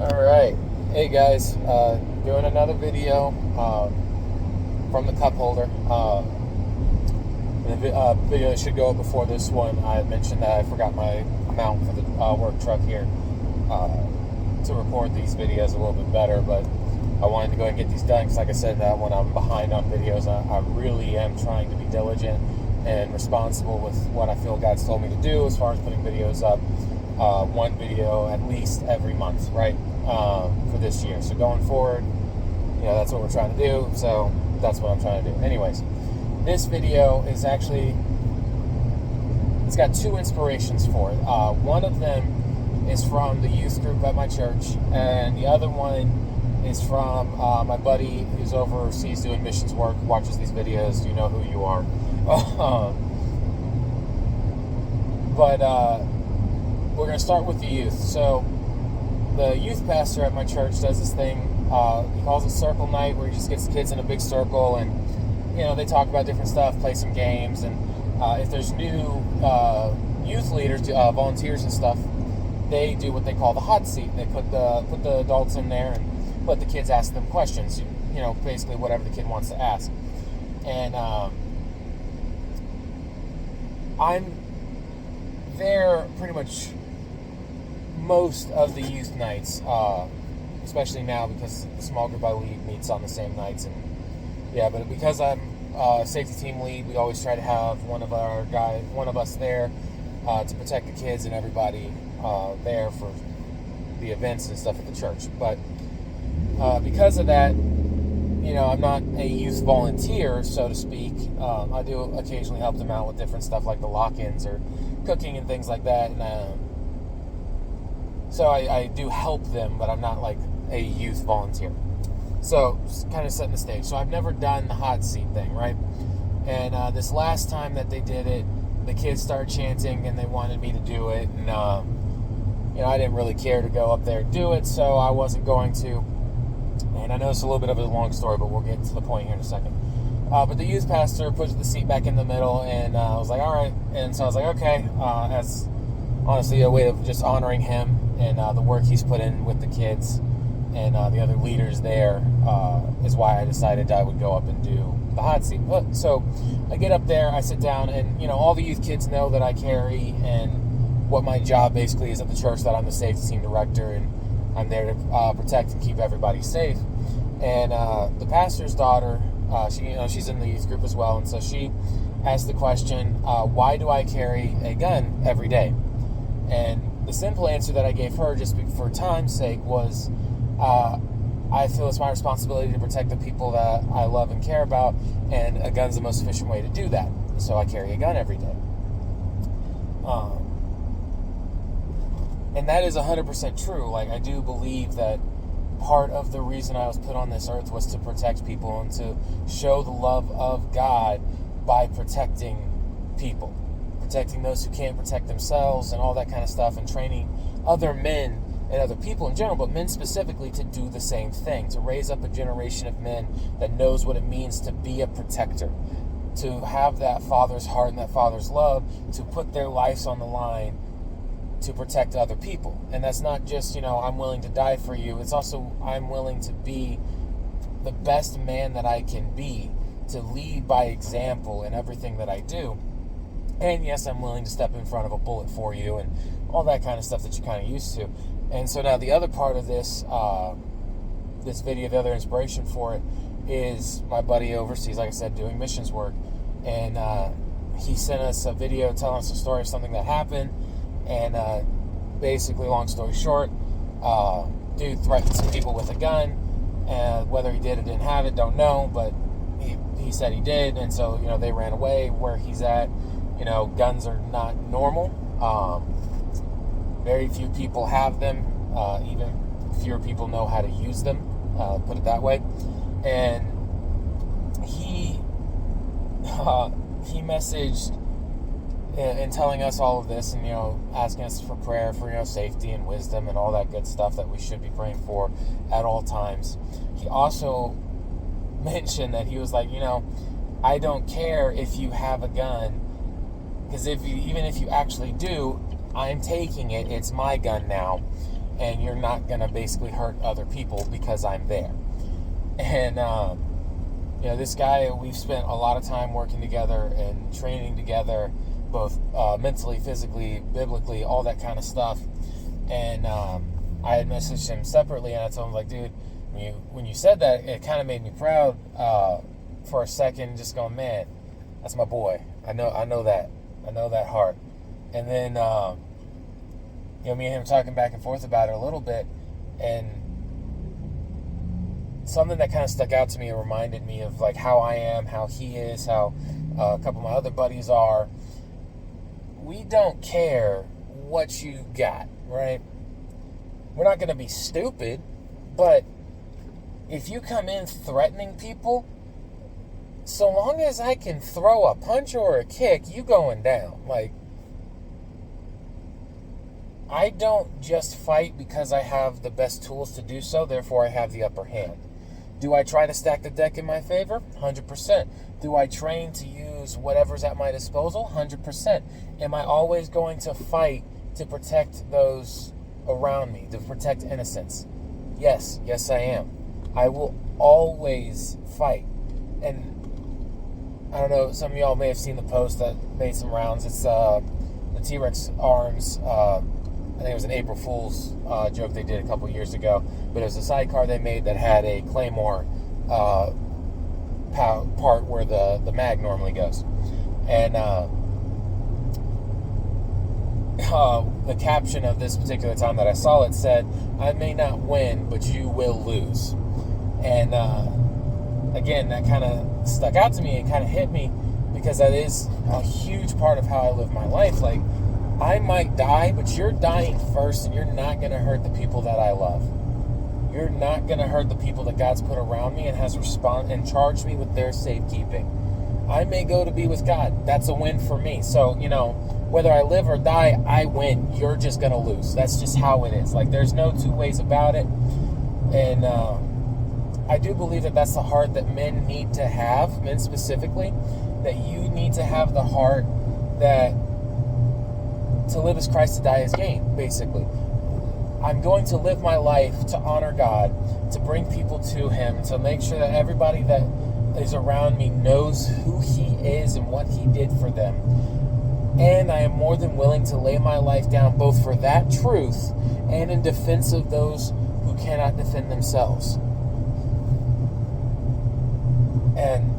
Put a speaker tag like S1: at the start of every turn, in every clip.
S1: Alright, hey guys, doing another video from the cup holder. The video that should go up before this one, I mentioned that I forgot my mount for the work truck here to record these videos a little bit better, but I wanted to go and get these done because, like I said, that when I'm behind on videos, I really am trying to be diligent and responsible with what I feel God's told me to do as far as putting videos up. One video at least every month, right, for this year. So going forward, that's what we're trying to do. So that's what I'm trying to do. Anyways, this video is actually, it's got two inspirations for it. One of them is from the youth group at my church, and the other one is from my buddy who's overseas doing missions work, watches these videos. You know who you are. We're going to start with the youth. So the youth pastor at my church does this thing, he calls it circle night, where he just gets the kids in a big circle and, they talk about different stuff, play some games, and if there's new youth leaders, volunteers and stuff, they do what they call the hot seat. They put the adults in there and let the kids ask them questions, basically whatever the kid wants to ask. And I'm there pretty much most of the youth nights, especially now because the small group I lead meets on the same nights. And but because I'm safety team lead, we always try to have one of us there to protect the kids and everybody there for the events and stuff at the church. But because of that, I'm not a youth volunteer, so to speak. I do occasionally help them out with different stuff like the lock-ins or cooking and things like that. And so I do help them, but I'm not like a youth volunteer. So kind of setting the stage. So I've never done the hot seat thing, right? And this last time that they did it, the kids started chanting and they wanted me to do it. And, I didn't really care to go up there and do it, so I wasn't going to. And I know it's a little bit of a long story, but we'll get to the point here in a second. But the youth pastor pushed the seat back in the middle, and I was like, all right. And so I was like, okay, as honestly a way of just honoring him and the work he's put in with the kids and the other leaders there is why I decided I would go up and do the hot seat. So I get up there, I sit down, and all the youth kids know that I carry and what my job basically is at the church, that I'm the safety team director, and I'm there to protect and keep everybody safe. And the pastor's daughter, she's in the youth group as well, and so she asked the question, why do I carry a gun every day? And the simple answer that I gave her, just for time's sake, was I feel it's my responsibility to protect the people that I love and care about, and a gun's the most efficient way to do that. So I carry a gun every day. And that is 100% true. Like, I do believe that part of the reason I was put on this earth was to protect people and to show the love of God by protecting people. Protecting those who can't protect themselves and all that kind of stuff, and training other men and other people in general, but men specifically, to do the same thing, to raise up a generation of men that knows what it means to be a protector, to have that father's heart and that father's love, to put their lives on the line to protect other people. And that's not just, I'm willing to die for you. It's also, I'm willing to be the best man that I can be, to lead by example in everything that I do. And yes, I'm willing to step in front of a bullet for you and all that kind of stuff that you're kind of used to. And so now the other part of this this video, the other inspiration for it, is my buddy overseas, like I said, doing missions work. And he sent us a video telling us a story of something that happened. And basically, long story short, dude threatened some people with a gun. And whether he did or didn't have it, don't know. But he said he did. And so, they ran away. Where he's at, guns are not normal. Very few people have them. Even fewer people know how to use them, put it that way. And he messaged in telling us all of this, and asking us for prayer for safety and wisdom and all that good stuff that we should be praying for at all times. He also mentioned that he was like, I don't care if you have a gun, because even if you actually do, I'm taking it. It's my gun now. and you're not going to basically hurt other people because I'm there. And, this guy, we've spent a lot of time working together and training together, both mentally, physically, biblically, all that kind of stuff. And I had messaged him separately, and I told him, like, dude, when you said that, it kind of made me proud for a second, just going, man, that's my boy. I know that. I know that heart. And then, me and him talking back and forth about it a little bit, and something that kind of stuck out to me and reminded me of, like, how I am, how he is, how a couple of my other buddies are. We don't care what you got, right? We're not going to be stupid, but if you come in threatening people, so long as I can throw a punch or a kick, you going down. Like, I don't just fight because I have the best tools to do so, therefore I have the upper hand. Do I try to stack the deck in my favor? 100%. Do I train to use whatever's at my disposal? 100%. Am I always going to fight to protect those around me, to protect innocence? Yes, I am. I will always fight. And I don't know, some of y'all may have seen the post that made some rounds. It's the T-Rex arms. I think it was an April Fool's joke they did a couple years ago, but it was a sidecar they made that had a Claymore part where the mag normally goes. And the caption of this particular time that I saw it said, "I may not win, but you will lose." And again, that kind of stuck out to me and kind of hit me, because that is a huge part of how I live my life. Like, I might die, but you're dying first, and you're not going to hurt the people that I love. You're not going to hurt the people that God's put around me and has and charged me with their safekeeping. I may go to be with God. That's a win for me. So, whether I live or die, I win. You're just going to lose. That's just how it is. Like, there's no two ways about it. And I do believe that that's the heart that men need to have, men specifically, that you need to have the heart that to live as Christ, to die as gain, basically. I'm going to live my life to honor God, to bring people to Him, to make sure that everybody that is around me knows who He is and what He did for them. And I am more than willing to lay my life down both for that truth and in defense of those who cannot defend themselves. And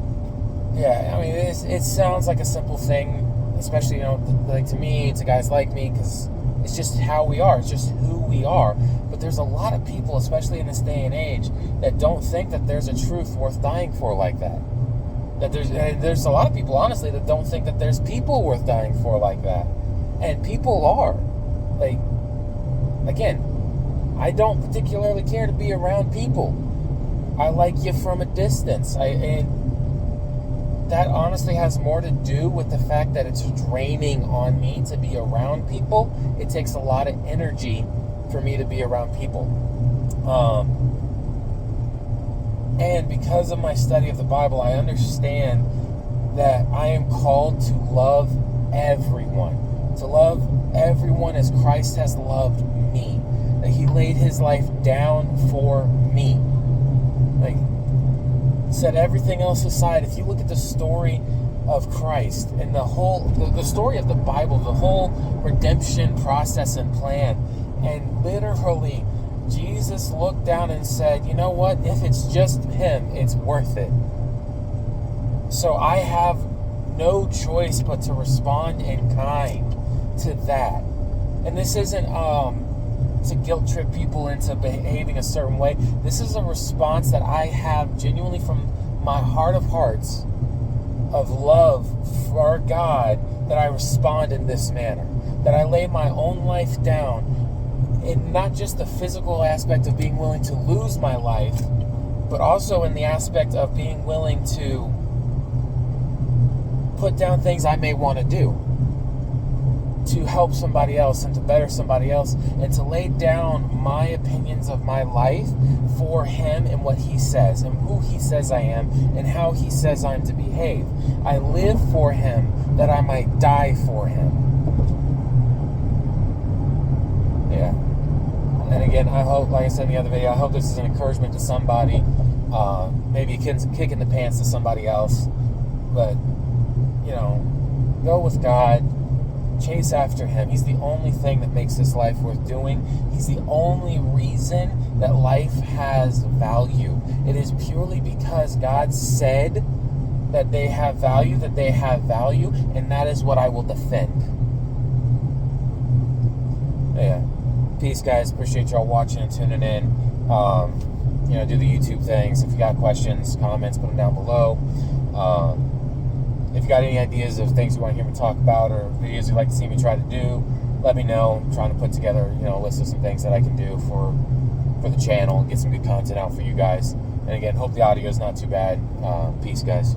S1: yeah, I mean, it sounds like a simple thing, especially, like to me, to guys like me, because it's just how we are. It's just who we are. But there's a lot of people, especially in this day and age, that don't think that there's a truth worth dying for like that. That there's a lot of people, honestly, that don't think that there's people worth dying for like that. And people are. Like, again, I don't particularly care to be around people. I like you from a distance. That honestly has more to do with the fact that it's draining on me to be around people. It takes a lot of energy for me to be around people. And because of my study of the Bible, I understand that I am called to love everyone. To love everyone as Christ has loved me. That He laid His life down for me. Like, set everything else aside. If you look at the story of Christ and the story of the Bible, the whole redemption process and plan, and literally Jesus looked down and said, you know what, if it's just Him, it's worth it. So I have no choice but to respond in kind to that. And this isn't to guilt trip people into behaving a certain way. This is a response that I have genuinely from my heart of hearts of love for God, that I respond in this manner, that I lay my own life down in not just the physical aspect of being willing to lose my life, but also in the aspect of being willing to put down things I may want to do to help somebody else and to better somebody else, and to lay down my opinions of my life for Him and what He says and who He says I am and how He says I'm to behave. I live for Him that I might die for Him. Yeah. And again, I hope, like I said in the other video, I hope this is an encouragement to somebody. Maybe a kick in the pants to somebody else. But, you know, go with God. Chase after Him. He's the only thing that makes this life worth doing. He's the only reason that life has value. It is purely because God said that they have value, and that is what I will defend. Yeah. Peace, guys. Appreciate y'all watching and tuning in. Do the YouTube things. If you got questions, comments, put them down below. If you got any ideas of things you want to hear me talk about or videos you'd like to see me try to do, let me know. I'm trying to put together, a list of some things that I can do for the channel and get some good content out for you guys. And again, hope the audio is not too bad. Peace, guys.